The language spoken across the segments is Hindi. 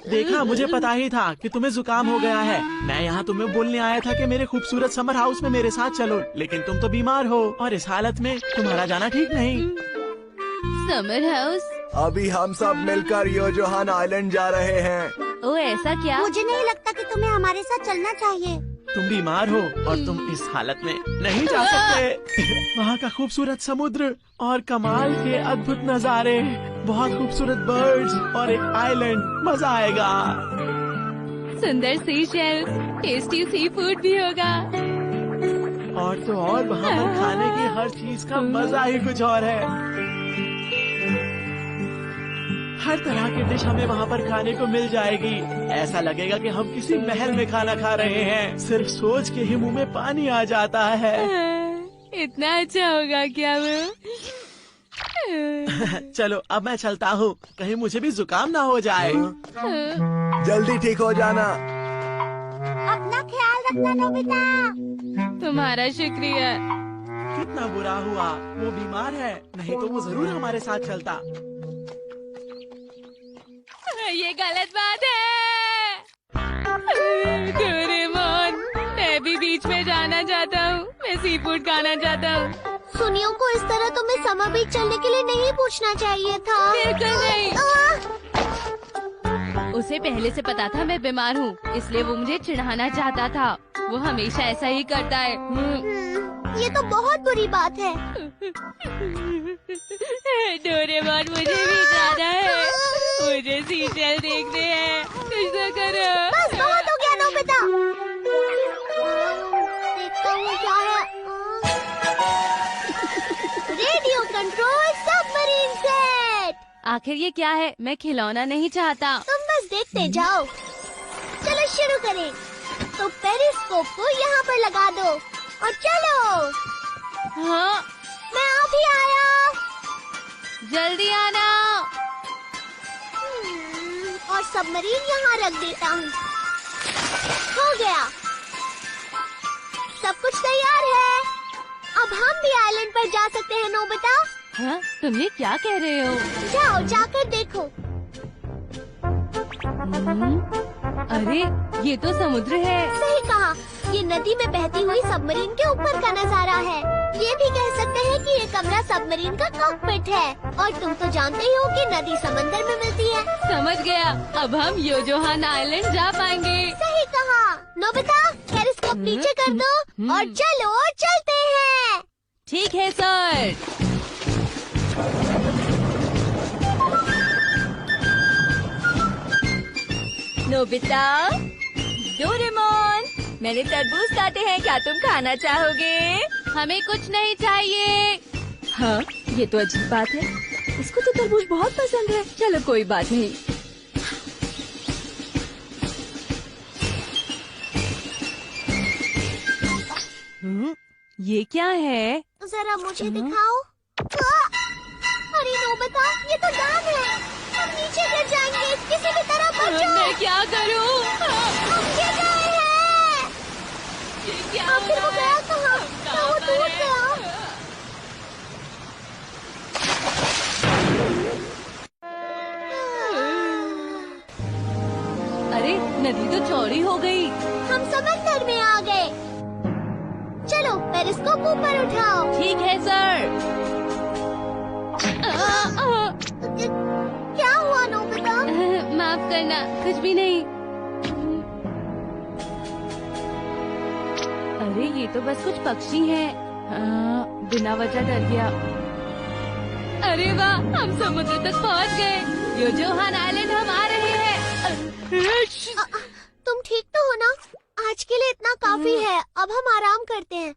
देखा, मुझे पता ही था कि तुम्हें जुकाम हो गया है। मैं यहाँ तुम्हें बोलने आया था कि मेरे खूबसूरत समर हाउस में मेरे साथ चलो, लेकिन तुम तो बीमार हो और इस हालत में तुम्हारा जाना ठीक नहीं। Summer house? अभी हम सब मिलकर योजोहान आइलैंड जा रहे हैं। ओ ऐसा क्या? मुझे नहीं लगता कि तुम्हें हमारे साथ चलना चाहिए। तुम बीमार हो और तुम इस हालत में नहीं जा सकते। वहाँ का खूबसूरत समुद्र और कमाल के अद्भुत नज़ारे, बहुत खूबसूरत बर्ड्स और एक आइलैंड, मजा आएगा। सुंदर sea shells, tasty sea food भी होगा। और तो और वहाँ पर खाने की हर चीज का मजा ही कुछ और है। हर तरह की डिश हमें वहाँ पर खाने को मिल जाएगी। ऐसा लगेगा कि हम किसी महल में खाना खा रहे हैं। सिर्फ सोच के ही मुंह में पानी आ जाता है। इतना अच्छा होगा क्या वो? चलो अब मैं चलता हूँ, कहीं मुझे भी जुकाम ना हो जाए। जल्दी ठीक हो जाना। अपना ख्याल रखना नोबिता। तुम्हारा शुक्रिया। कितना बुरा हुआ, वो बीमार है, नहीं तो वो जरूर हमारे साथ चलता। ये गलत बात है। डोरेमोन, मैं भी बीच में जाना चाहता हूँ। मैं सी फूड खाना चाहता हूँ। सुनियो को इस तरह तुम्हें समर बीच चलने के लिए नहीं पूछना चाहिए था। बिल्कुल नहीं। उसे पहले से पता था मैं बीमार हूँ, इसलिए वो मुझे चिढ़ाना चाहता था। वो हमेशा ऐसा ही करता है। ये तो बहुत बुरी बात है। डोरेमोन, मुझे भी जाना है। मुझे सीशेल देखने हैं। कुछ तो करो। बस बहुत हो गया नोबिता। देखता हूँ क्या है। Radio control submarine set. आखिर ये क्या है? मैं खिलौना नहीं चाहता। तुम बस देखते जाओ। चलो शुरू करें। तो पेरिस्कोप को यहाँ पर लगा दो और चलो। हाँ, मैं अभी आया। जल्दी आना। और सबमरीन यहाँ रख देता हूँ। हो गया, सब कुछ तैयार है। अब हम भी आइलैंड पर जा सकते हैं नोबिता। हाँ, तुम ये क्या कह रहे हो? जाओ, जाकर देखो। अरे, ये तो समुद्र है। सही कहा, ये नदी में बहती हुई सबमरीन के ऊपर का नजारा है। ये भी कह सकते हैं कि ये कमरा सबमरीन का कॉकपिट है। और तुम तो जानते ही हो कि नदी समंदर में मिलती है। समझ गया, अब हम योजोहान आइलैंड जा पाएंगे। सही कहा। नोबिता, पेरिस्कोप नीचे कर दो और चलो चलते हैं। ठीक है सर। नोबिता, डोरेमोन, मैंने तरबूज काटे हैं, क्या तुम खाना चाहोगे? हमें कुछ नहीं चाहिए। हाँ, ये तो अजीब बात है। इसको तो तरबूज बहुत पसंद है। चलो कोई बात नहीं। ये क्या है? जरा मुझे दिखाओ। अरे नोबिता, ये तो डाम है। हम नीचे गिर जाएंगे। किसी भी तरह बचो। मैं क्या करूं? हम गिर गए हैं। ये क्या आखिर वो गया कहाँ? क्या वो टूट गया? अरे, नदी तो चौड़ी हो गई। हम समंदर में आ गए। चलो पेरिस्कोप ऊपर उठाओ। ठीक है सर। क्या हुआ नोबिता? माफ करना, कुछ भी नहीं। अरे, ये तो बस कुछ पक्षी हैं। बिना वजह डर गया। अरे वाह, हम समुद्र तक पहुंच गए। योजोहान आइलैंड हम आ रहे हैं। तुम ठीक तो हो ना? आज के लिए इतना काफी है। अब हम आराम करते हैं।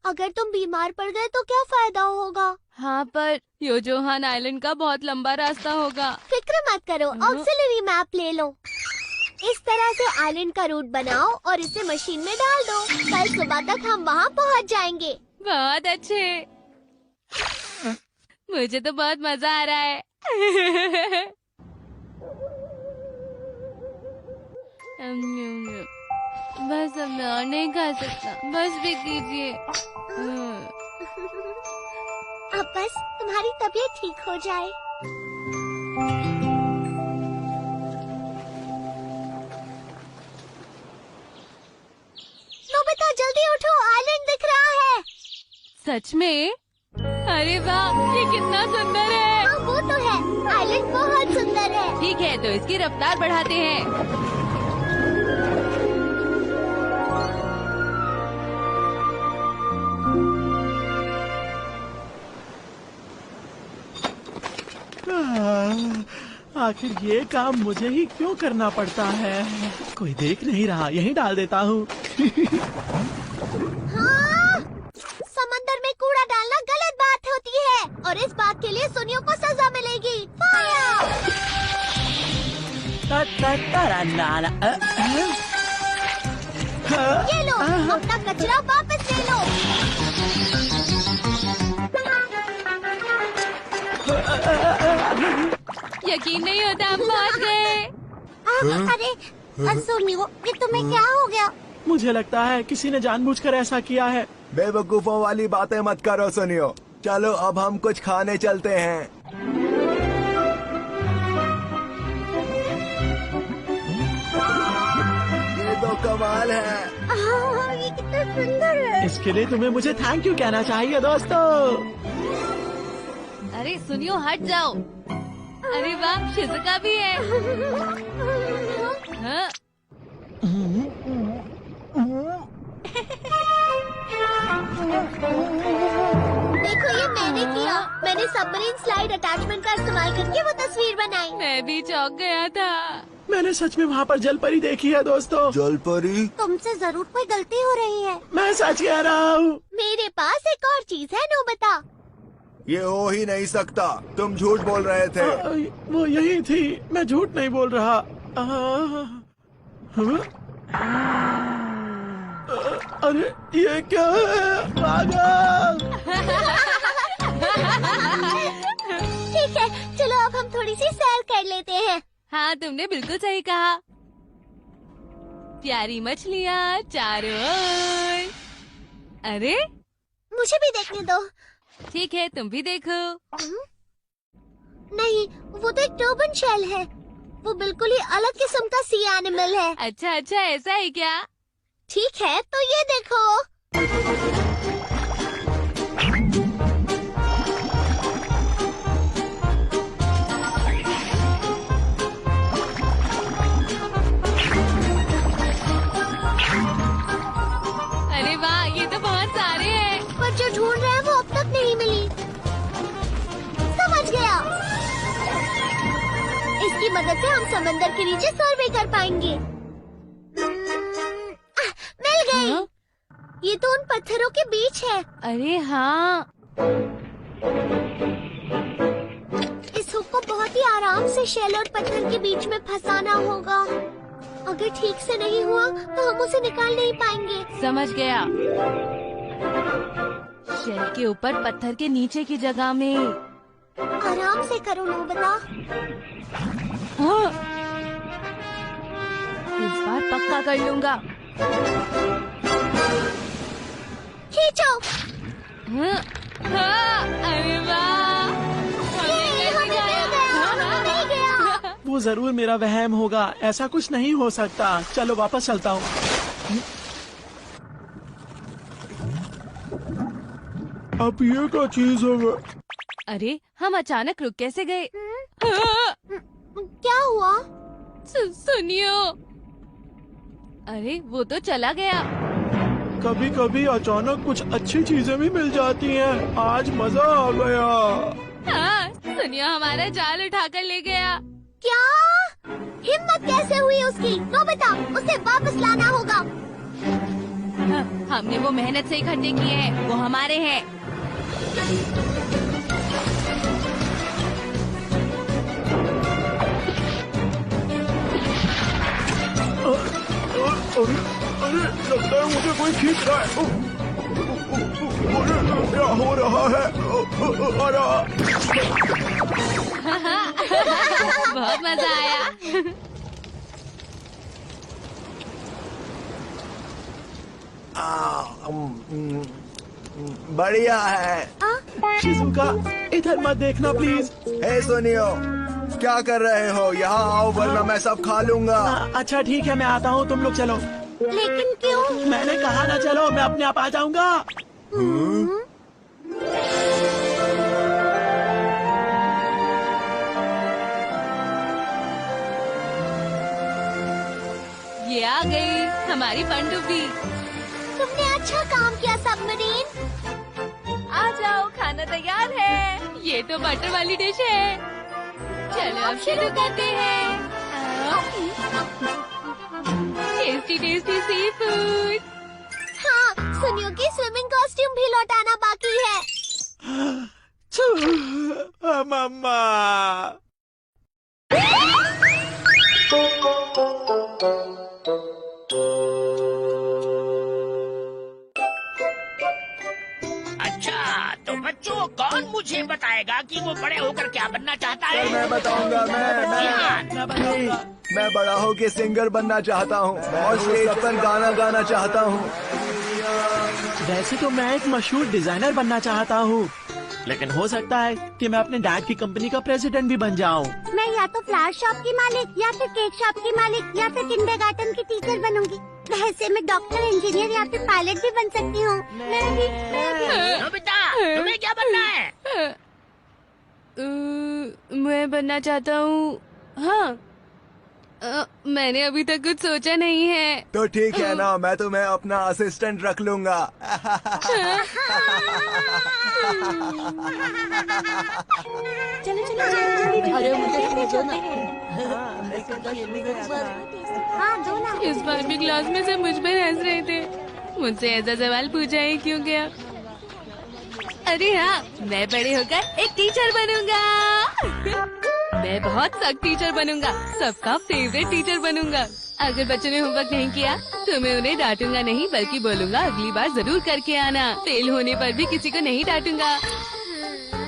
अगर तुम बीमार पड़ गए तो क्या फायदा होगा? हाँ, पर योजोहान आइलैंड का बहुत लंबा रास्ता होगा। फिक्र मत करो, ऑक्सिलरी मैप ले लो। इस तरह से आइलैंड का रूट बनाओ और इसे मशीन में डाल दो। कल सुबह तक हम वहाँ पहुँच जाएंगे। बहुत अच्छे। मुझे तो बहुत मजा आ रहा है। बस अब मैं और नहीं खा सकता, बस भी कीजिए। अब बस तुम्हारी तबीयत ठीक हो जाए। नोबिता जल्दी उठो, आइलैंड दिख रहा है। सच में? अरे वाह, ये कितना सुंदर है। हाँ वो तो है, आइलैंड बहुत सुंदर है। ठीक है, तो इसकी रफ्तार बढ़ाते हैं। आखिर ये काम मुझे ही क्यों करना पड़ता है? कोई देख नहीं रहा, यहीं डाल देता हूँ। हाँ, समंदर में कूड़ा डालना गलत बात होती है और इस बात के लिए सुनियो को सजा मिलेगी। फायर! ये लो, अपना कचरा वापस ले लो। यकीन नहीं होता, हम पहुंच गए। अरे सुनियो, ये तुम्हें क्या हो गया? मुझे लगता है किसी ने जानबूझकर ऐसा किया है। बेवकूफों वाली बातें मत करो सुनियो। चलो अब हम कुछ खाने चलते हैं। ये तो कमाल है। ये कितना सुंदर है। इसके लिए तुम्हें मुझे थैंक यू कहना चाहिए दोस्तों। अरे सुनियो, हट जाओ। अरे वाह, शिजुका भी है। हाँ? देखो ये मैंने किया। मैंने सबमरीन स्लाइड अटैचमेंट का इस्तेमाल करके वो तस्वीर बनाई। मैं भी चौंक गया था। मैंने सच में वहाँ पर जलपरी देखी है दोस्तों। जलपरी? तुमसे जरूर कोई गलती हो रही है। मैं सच कह रहा हूँ। मेरे पास एक और चीज है, नोबिता। ये हो ही नहीं सकता, तुम झूठ बोल रहे थे। वो यही थी, मैं झूठ नहीं बोल रहा। अरे ये क्या है? पागल! ठीक है, चलो अब हम थोड़ी सी सैर कर लेते हैं। हाँ, तुमने बिल्कुल सही कहा। प्यारी मछलियाँ चारों ओर। अरे मुझे भी देखने दो। ठीक है, तुम भी देखो। नहीं, वो तो एक टर्बन शेल है। वो बिल्कुल ही अलग किस्म का सी एनिमल है। अच्छा अच्छा, ऐसा है क्या? ठीक है, तो ये देखो। अरे वाह, ये तो बहुत सारे हैं। पर जो ढूंढ रहे हैं वो अब तक नहीं मिली। समझ गया। इसकी मदद से हम समंदर के नीचे सर्वे कर पाएंगे। मिल गई। हाँ? ये तो उन पत्थरों के बीच है। अरे हाँ, इस हुक को बहुत ही आराम से शेल और पत्थर के बीच में फंसाना होगा। अगर ठीक से नहीं हुआ तो हम उसे निकाल नहीं पाएंगे। समझ गया। शेल के ऊपर पत्थर के नीचे की जगह में। आराम से करो नोबिता। हाँ, इस बार पक्का कर लूंगा। खींचो। हाँ, हाँ, अरे वाह, ये हमें मिल गया, हमें मिल गया। वो जरूर मेरा वहम होगा, ऐसा कुछ नहीं हो सकता। चलो वापस चलता हूँ। अब ये क्या चीज है? अरे हम अचानक रुक कैसे गए? हाँ, क्या हुआ? सुनियो। अरे वो तो चला गया। कभी कभी अचानक कुछ अच्छी चीजें भी मिल जाती हैं। आज मजा आ गया। हाँ, सुनियो हमारा जाल उठाकर ले गया। क्या? हिम्मत कैसे हुई उसकी? नोबिता, उसे वापस लाना होगा। हाँ, हमने वो मेहनत से इकट्ठे किए हैं, वो हमारे हैं। अरे लगता है मुझे कोई खींच रहा है। अरे क्या हो रहा है? बहुत मजा आया। बढ़िया है। शिजुका, इधर मत देखना प्लीज। हे सुनियो, क्या कर रहे हो? यहाँ आओ वरना मैं सब खा लूंगा। अच्छा ठीक है, मैं आता हूँ, तुम लोग चलो। लेकिन क्यों? मैंने कहा ना चलो, मैं अपने आप आ जाऊंगा। ये आ गई हमारी पनडुब्बी। तुमने अच्छा काम किया सबमरीन। आ जाओ, खाना तैयार है। ये तो बटर वाली डिश है। चलो अब शुरू करते हैं। Tasty tasty sea food. हाँ, सुनियो की स्विमिंग कॉस्ट्यूम भी लौटाना बाकी है। मम्मा। अच्छा तो बच्चों, कौन मुझे बताएगा कि वो बड़े होकर क्या बनना चाहता है? मैं बताऊंगा। मैं बड़ा होके सिंगर बनना चाहता हूँ और स्टेज पर गाना गाना चाहता हूँ। वैसे तो मैं एक मशहूर डिजाइनर बनना चाहता हूँ, लेकिन हो सकता है कि मैं अपने डैड की कंपनी का प्रेसिडेंट भी बन जाऊँ। मैं या तो फ्लावर शॉप की मालिक, या फिर केक शॉप की मालिक, या फिर किंडरगार्टन की टीचर बनूंगी। वैसे मैं डॉक्टर, इंजीनियर या फिर पायलट भी बन सकती हूँ। मैं भी। नोबिता, तुम्हें क्या बनना है? मैं बनना चाहता हूँ, हाँ। मैंने अभी तक कुछ सोचा नहीं है। तो ठीक है ना, मैं तुम्हें अपना असिस्टेंट रख लूंगा। चलो चलो। अरे मुझे हाँ दो ना। इस बार भी क्लास में सब मुझ पर हंस रहे थे। मुझसे ऐसा सवाल पूछा ही क्यों गया? अरे हाँ, मैं बड़े होकर एक टीचर बनूंगा। मैं बहुत सख्त टीचर बनूंगा, सबका फेवरेट टीचर बनूंगा। अगर बच्चों ने होमवर्क नहीं किया तो मैं उन्हें डांटूंगा नहीं, बल्कि बोलूंगा अगली बार जरूर करके आना। फेल होने पर भी किसी को नहीं डांटूंगा।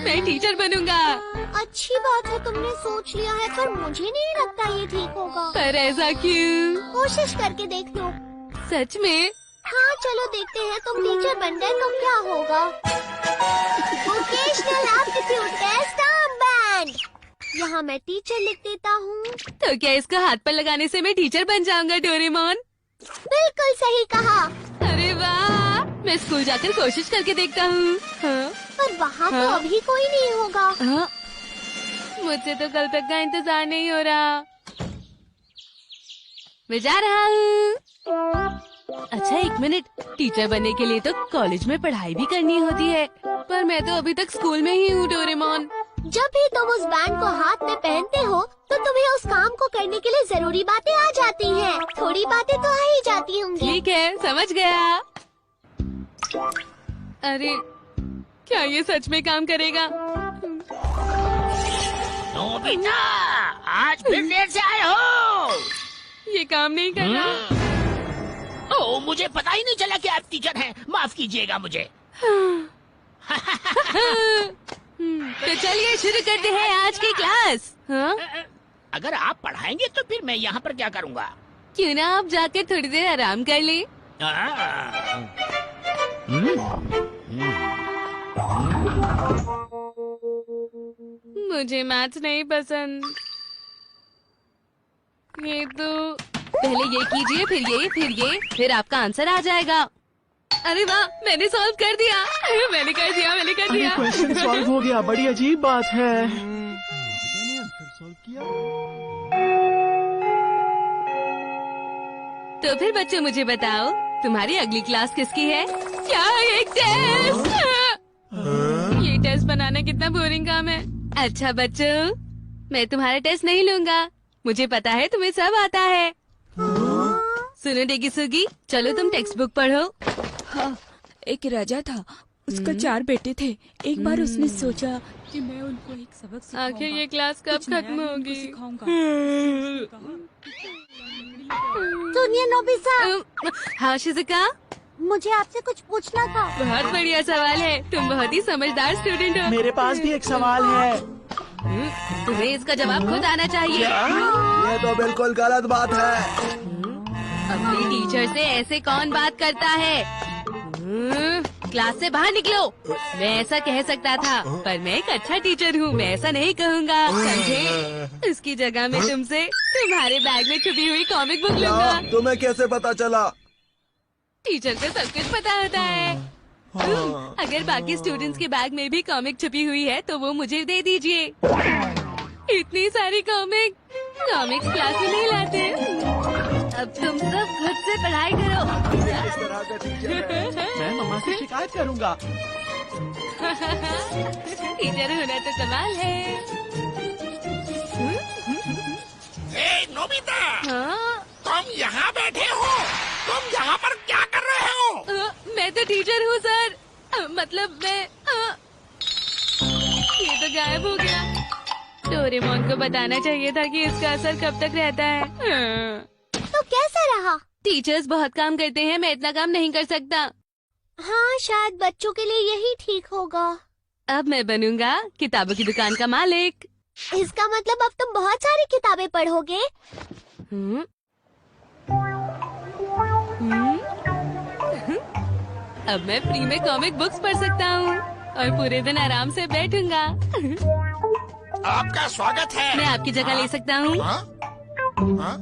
मैं टीचर बनूंगा। अच्छी बात है, तुमने सोच लिया है, पर मुझे नहीं लगता ये ठीक होगा। पर ऐसा क्यों? कोशिश करके देख लो। सच में? हाँ चलो देखते हैं, तुम टीचर बन गए तो क्या होगा। Vocational aptitude test armband. यहाँ मैं टीचर लिख देता हूँ। तो क्या इसको हाथ पर लगाने से मैं टीचर बन जाऊंगा डोरेमोन? बिल्कुल सही कहा। अरे वाह, मैं स्कूल जाकर कोशिश करके देखता हूँ। हाँ? पर वहाँ तो हाँ? अभी कोई नहीं होगा। हाँ? मुझसे तो कल तक का इंतजार नहीं हो रहा। मैं जा रहा हूँ। अच्छा एक मिनट, टीचर बनने के लिए तो कॉलेज में पढ़ाई भी करनी होती है, पर मैं तो अभी तक स्कूल में ही हूँ डोरेमोन। जब भी तुम उस बैंड को हाथ में पहनते हो तो तुम्हें उस काम को करने के लिए जरूरी बातें आ जाती हैं। थोड़ी बातें तो आ ही जाती होंगी। ठीक है, समझ गया। अरे क्या ये सच में काम करेगा? नोबिता, आज फिर देर से आए हो। ये काम नहीं कर रहा। ओ, मुझे पता ही नहीं चला कि आप टीचर हैं। माफ कीजिएगा मुझे। तो चलिए शुरू करते हैं आज की क्लास। हाँ? अगर आप पढ़ाएंगे तो फिर मैं यहाँ पर क्या करूँगा? क्यों ना आप जाकर थोड़ी देर आराम कर ले। मुझे मैथ्स नहीं पसंद। ये तो पहले ये कीजिए, फिर ये, फिर आपका आंसर आ जाएगा। अरे वाह, मैंने सॉल्व कर दिया। मैंने कर दिया। क्वेश्चन सॉल्व हो गया, बड़ी अजीब बात है। तो फिर बच्चों मुझे बताओ, तुम्हारी अगली क्लास किसकी है? क्या एक टेस्ट? ये टेस्ट बनाना कितना बोरिंग काम है। अच्छा बच्चों, मैं तुम्हारा टेस्ट नहीं लूंगा। मुझे पता है तुम्हें सब आता है। सुनो डेगी सुगी, चलो तुम टेक्स्ट बुक पढ़ो। हाँ, एक राजा था, उसका 4 बेटे थे। एक बार उसने सोचा कि मैं उनको एक सबक सिखाऊंगा। आखिर ये क्लास कब कुछ नया खत्म ही उनको होगी? सिखाऊंगा। सुनिए नोबिता, हाँ शिजुका, मुझे आपसे कुछ पूछना था। बहुत बढ़िया सवाल है। तुम बहुत ही समझदार स्टूडेंट हो। मेरे पास भी एक सवाल है। तुम्हें इसका जवाब खुद आना चाहिए। ये तो बिल्कुल गलत बात है। अपने टीचर से ऐसे कौन बात करता है? क्लास से बाहर निकलो। मैं ऐसा कह सकता था, पर मैं एक अच्छा टीचर हूँ, मैं ऐसा नहीं कहूँगा, समझे? उसकी जगह मैं तुमसे तुम्हारे बैग में छुपी हुई कॉमिक बुक लूंगा। तुम्हें कैसे पता चला? टीचर को सब कुछ पता होता है। अगर बाकी स्टूडेंट्स के बैग में भी कॉमिक छुपी हुई है तो वो मुझे दे दीजिए। इतनी सारी कॉमिक्स क्लास में नहीं लाते। अब तुम सब खुद से पढ़ाई करो। इस तरह का टीचर है। मैं मम्मा से शिकायत करूंगा। टीचर होना तो कमाल है। ए, नोबिता, हाँ? तुम यहाँ बैठे हो? तुम यहाँ पर क्या कर रहे हो? मैं तो टीचर हूँ सर। मतलब मैं ये तो गायब हो गया। डोरेमोन को बताना चाहिए था कि इसका असर कब तक रहता है। तो कैसा रहा? टीचर्स बहुत काम करते हैं, मैं इतना काम नहीं कर सकता। हाँ, शायद बच्चों के लिए यही ठीक होगा। अब मैं बनूंगा किताबों की दुकान का मालिक। इसका मतलब अब तुम बहुत सारी किताबें पढ़ोगे। हम्म। अब मैं फ्री में कॉमिक बुक्स पढ़ सकता हूँ और पूरे दिन आराम से बैठूंगा। आपका स्वागत है। मैं आपकी जगह ले सकता हूँ। हाँ? हाँ?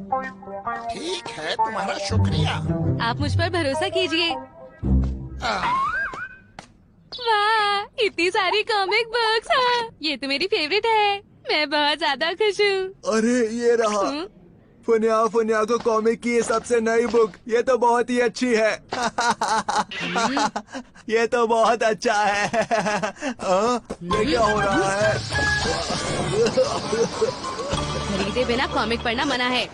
ठीक है, तुम्हारा शुक्रिया। आप मुझ पर भरोसा कीजिए। आ, वाह, इतनी सारी कॉमिक बुक्स। हाँ, ये तो मेरी फेवरेट है। मैं बहुत ज्यादा खुश हूँ। अरे ये रहा फुनिया को कॉमिक की सबसे नई बुक। ये तो बहुत ही अच्छी है। ये तो बहुत अच्छा है। ये क्या हो रहा है? खरीदे बिना कॉमिक पढ़ना मना है।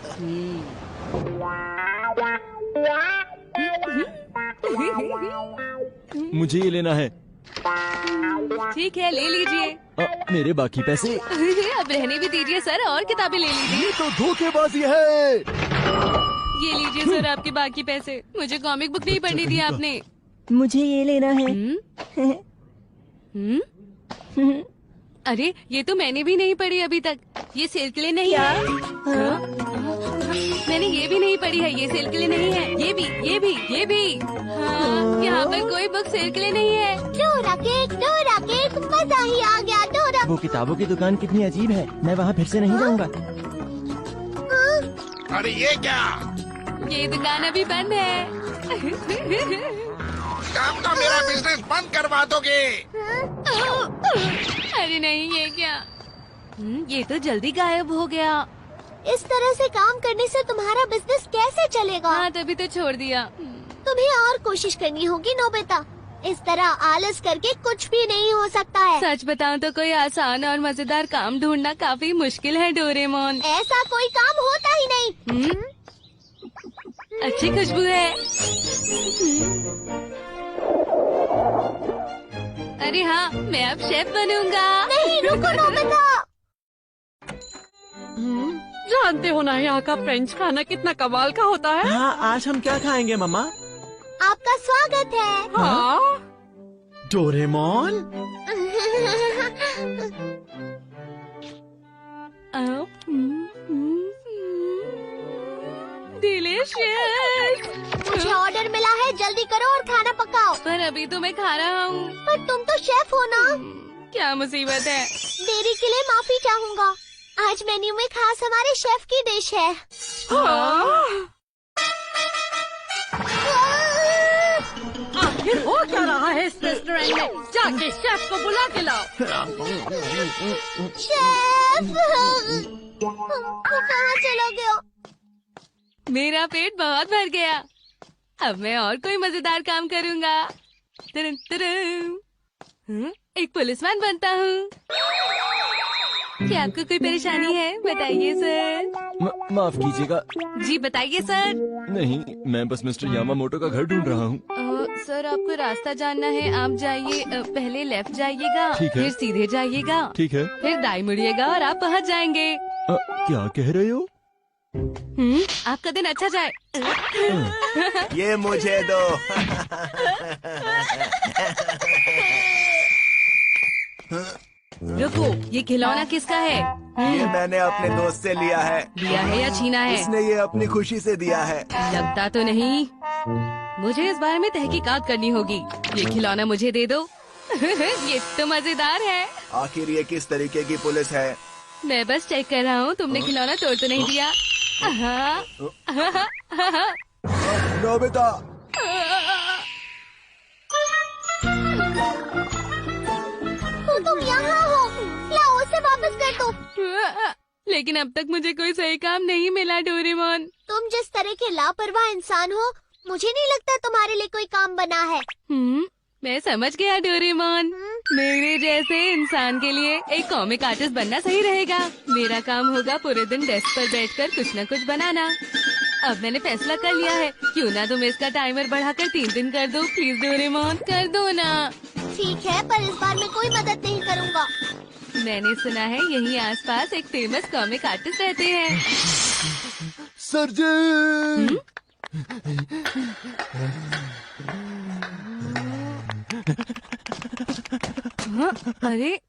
मुझे ये लेना है। ठीक है, ले लीजिए। मेरे बाकी पैसे? अब रहने भी दीजिए सर, और किताबें ले लीजिए। ये तो धोखेबाजी है। ये लीजिए सर आपके बाकी पैसे। मुझे कॉमिक बुक नहीं पढ़नी थी आपने। मुझे ये लेना है। अरे ये तो मैंने भी नहीं पढ़ी अभी तक। ये सेल के लिए नहीं है। मैंने ये भी नहीं पढ़ी है। ये सेल के लिए नहीं है। ये भी। हाँ, यहाँ पर कोई बुक सेल के लिए नहीं है। डोरा केक, मजा ही आ गया। डोरा वो किताबों की दुकान कितनी अजीब है। मैं वहाँ फिर से नहीं जाऊँगा। अरे ये क्या? ये दुकान अभी बंद है। काम का मेरा बिजनेस बंद करवा दोगे? अरे नहीं, ये क्या? ये तो जल्दी गायब हो गया। इस तरह से काम करने से तुम्हारा बिजनेस कैसे चलेगा? हाँ, तभी तो छोड़ दिया। तुम्हें और कोशिश करनी होगी नोबिता। इस तरह आलस करके कुछ भी नहीं हो सकता है। सच बताऊं तो कोई आसान और मजेदार काम ढूंढना काफी मुश्किल है डोरेमोन। ऐसा कोई काम होता ही नहीं। अच्छी खुशबू है। अरे हाँ, मैं अब शेफ बनूंगा। नहीं, रुको नोबिता। जानते हो ना यहाँ का फ्रेंच खाना कितना कमाल का होता है। हाँ, आज हम क्या खाएंगे मम्मा? आपका स्वागत है। हाँ, डोरेमोन? डिलीशियस। मुझे ऑर्डर मिला है, जल्दी करो और खाना पकाओ। पर अभी तो मैं खा रहा हूँ। पर तुम तो शेफ हो ना। क्या मुसीबत है। देरी के लिए माफी चाहूँगा। आज मेन्यू में खास हमारे शेफ की डिश है। आखिर हो क्या रहा है इस रेस्टोरेंट में? जाके शेफ को बुला के लाओ। शेफ, वो कहाँ चला गया? मेरा पेट बहुत भर गया। अब मैं और कोई मजेदार काम करूँगा। तुरंत तुरंत एक पुलिसमैन बनता हूँ। क्या आपको कोई परेशानी है? बताइए सर। माफ कीजिएगा। जी बताइए सर। नहीं, मैं बस मिस्टर यामामोटो का घर ढूंढ रहा हूँ। सर आपको रास्ता जानना है, आप जाइए। पहले लेफ्ट जाइएगा, ठीक है। फिर सीधे जाइएगा, ठीक है। फिर दाई मुड़िएगा और आप पहुँच जाएंगे। क्या कह रहे हो? आपका दिन अच्छा जाए। ये मुझे दो। रुको, ये खिलौना किसका है? ये मैंने अपने दोस्त से लिया है। दिया है या छीना है? इसने ये अपनी खुशी से दिया है। लगता तो नहीं। मुझे इस बारे में तहकीकात करनी होगी। ये खिलौना मुझे दे दो। ये तो मजेदार है। आखिर ये किस तरीके की पुलिस है? मैं बस चेक कर रहा हूँ तुमने खिलौना तोड़ तो नहीं दिया। नोबिता, तुम यहाँ हो, लाओ उसे वापस कर दो। लेकिन अब तक मुझे कोई सही काम नहीं मिला डोरेमोन। तुम जिस तरह के लापरवाह इंसान हो, मुझे नहीं लगता तुम्हारे लिए कोई काम बना है। मैं समझ गया डोरेमोन। मेरे जैसे इंसान के लिए एक कॉमिक आर्टिस्ट बनना सही रहेगा। मेरा काम होगा पूरे दिन डेस्क पर बैठकर कुछ न कुछ बनाना। अब मैंने फैसला कर लिया है, क्यों ना तुम इसका टाइमर बढ़ाकर 3 दिन कर दो। प्लीज डोरेमोन, कर दो ना। ठीक है, पर इस बार मैं कोई मदद नहीं करूँगा। मैंने सुना है यहीं आसपास एक फेमस कॉमिक आर्टिस्ट रहते हैं। सर्जन! अरे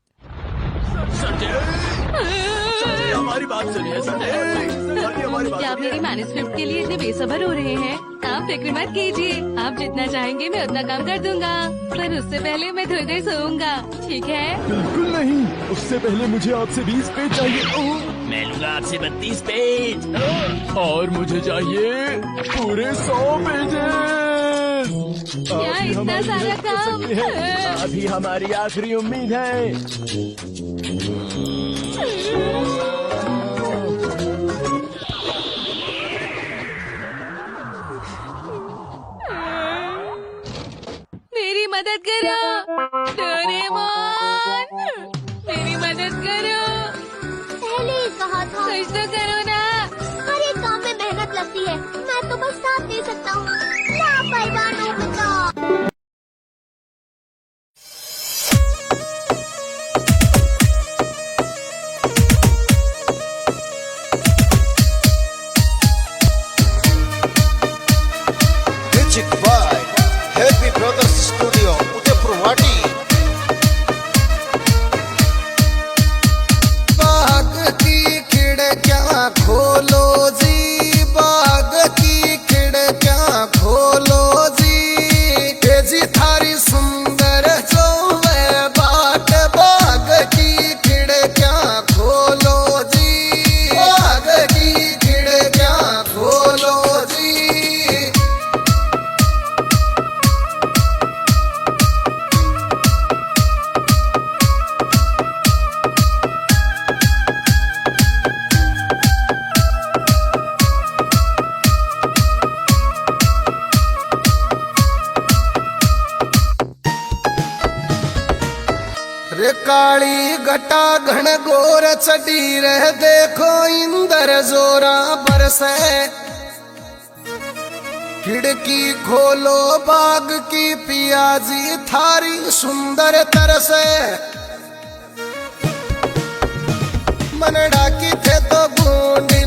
हमारी बात सुनिए हमारी बात क्या आप मेरी मैन्युस्क्रिप्ट के लिए इतने बेसब्र हो रहे हैं? आप फिक्र मत कीजिए, आप जितना चाहेंगे मैं उतना काम कर दूंगा, पर उससे पहले मैं थोड़ी देर सोऊंगा, ठीक है? बिल्कुल नहीं, उससे पहले मुझे आपसे 20 पेज चाहिए। मैं लूंगा आपसे 32 पेज। और मुझे चाहिए पूरे 100 पेजेस। क्या इतना सारा काम? अभी हमारी आखिरी उम्मीद है। मेरी मदद करो डोरेमोन, मेरी मदद करो। पहले ही कहा था। कुछ तो करो ना। हर एक काम में मेहनत लगती है, मैं तो बस साथ दे सकता हूँ। लापरवाह Nobita. Music by Happy Brothers Studio, Udaipur. बाग की खिड़कियां खोलो जी, बाग की खिड़कियां खोलो जी, तेजी थारी सुंदर जो है बाट। बाग की खिड़कियां खोलो जी, बाग की खिड़कियां खोलो जी। रे काली घटा घन घोर चढ़ी रह, देखो इंदर जोरा बरसे। खिड़की खोलो बाग की पियाजी, थारी सुंदर तरसे। मनड़ा की थे तो गूंडी